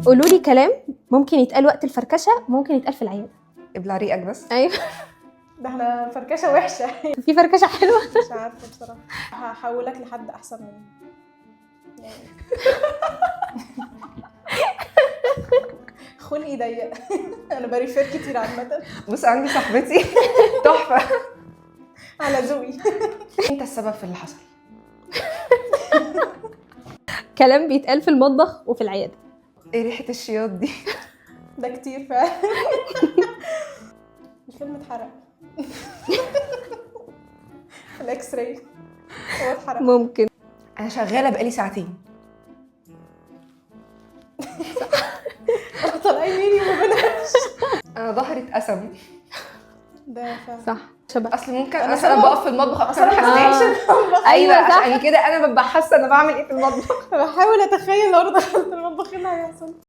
قولوا لي كلام ممكن يتقال وقت الفركشه ممكن يتقال في العياده. ابلع ريقك بس. ايوه. ده احنا فركشه وحشه. في فركشه حلوه. مش عارفه بصراحه، هحولك لحد احسن مني يعني. خلقي ضيق. انا بريفير كتير عامه بص عندي صاحبتي تحفه. على ذوقي. انت السبب في اللي حصل. كلام بيتقال في المطبخ وفي العياده. ايه ريحه الشياط دي؟ ده كتير فعلا. الفيلم اتحرق. الاكس راي هو اتحرق. ممكن. انا شغاله بقالي ساعتين. طالعين ميني وما بنامش. انا ظهري اتقسم. ده فعلا صح شبه. اصل ممكن أنا مثلا سبب- بقف في المطبخ اكتر أصلاً من ما حسين. أيوة ايوه صح. عشان كده انا ببقى حاسه انا بعمل ايه في المطبخ. بحاول اتخيل لو انا دخلت المطبخ ايه اللي هيحصل.